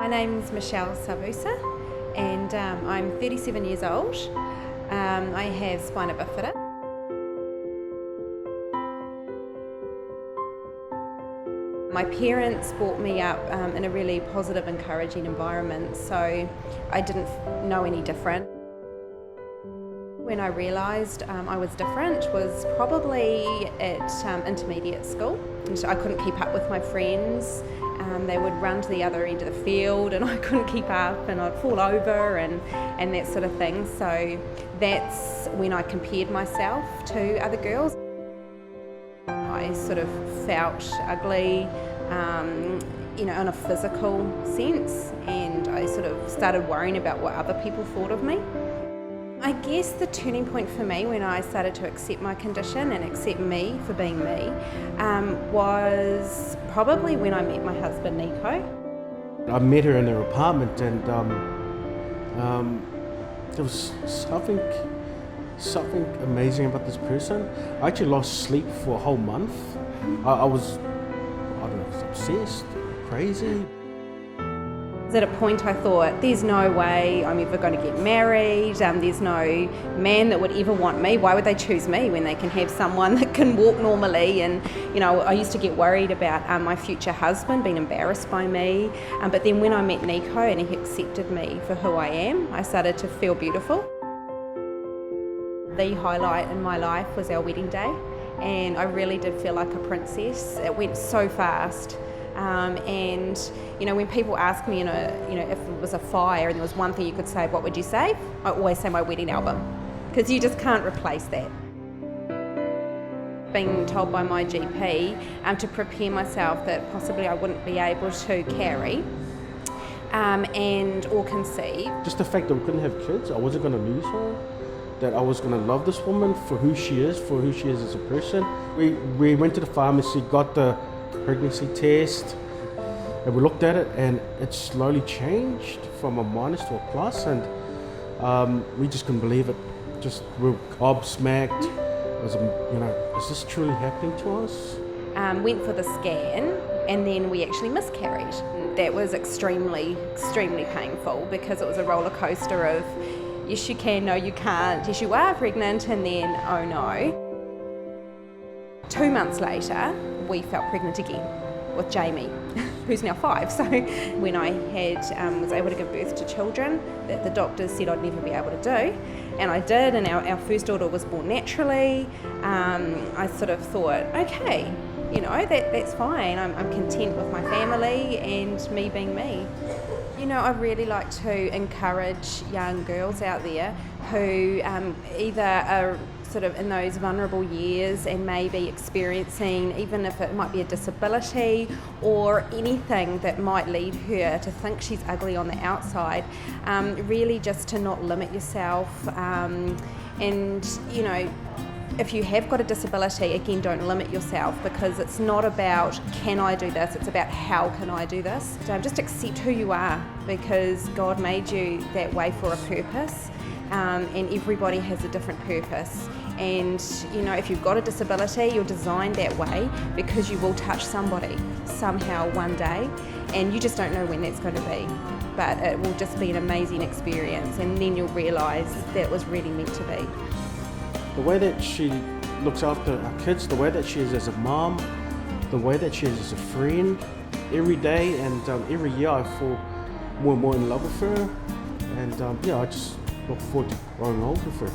My name's Ann Savusa and I'm 37 years old. I have spina bifida. My parents brought me up in a really positive, encouraging environment, so I didn't know any different. When I realised I was different was probably at intermediate school. And I couldn't keep up with my friends. They would run to the other end of the field and I couldn't keep up, and I'd fall over and that sort of thing. So that's when I compared myself to other girls. I sort of felt ugly, in a physical sense, and I sort of started worrying about what other people thought of me. I guess the turning point for me when I started to accept my condition and accept me for being me was probably when I met my husband, Niko. I met her in her apartment, and there was something amazing about this person. I actually lost sleep for a whole month. I was obsessed, crazy. At a point I thought, there's no way I'm ever going to get married, there's no man that would ever want me. Why would they choose me when they can have someone that can walk normally? And I used to get worried about my future husband being embarrassed by me, but then when I met Niko and he accepted me for who I am, I started to feel beautiful. The highlight in my life was our wedding day, and I really did feel like a princess. It went so fast. And when people ask me, if it was a fire and there was one thing you could say, what would you say? I always say my wedding album, because you just can't replace that. Being told by my GP to prepare myself that possibly I wouldn't be able to carry or conceive. Just the fact that we couldn't have kids, I wasn't going to lose her, that I was going to love this woman for who she is as a person. We went to the pharmacy, got the pregnancy test, and we looked at it, and it slowly changed from a minus to a plus, and we just couldn't believe it. We were gobsmacked. It was, is this truly happening to us? Went for the scan, and then we actually miscarried. That was extremely, extremely painful, because it was a roller coaster of yes you can, no you can't, yes you are pregnant, and then oh no. 2 months later, we felt pregnant again with Jamie, who's now 5. So when I was able to give birth to children that the doctors said I'd never be able to do, and I did, and our first daughter was born naturally, I sort of thought, okay, that's fine. I'm content with my family and me being me. I really like to encourage young girls out there who either are sort of in those vulnerable years and maybe experiencing, even if it might be a disability or anything that might lead her to think she's ugly on the outside, really just to not limit yourself, and if you have got a disability, again, don't limit yourself, because it's not about can I do this, it's about how can I do this. Just accept who you are, because God made you that way for a purpose, and everybody has a different purpose. And if you've got a disability, you're designed that way because you will touch somebody somehow one day, and you just don't know when that's going to be. But it will just be an amazing experience, and then you'll realise that it was really meant to be. The way that she looks after our kids, the way that she is as a mom, the way that she is as a friend, every day and every year I fall more and more in love with her, and I just look forward to growing old with her.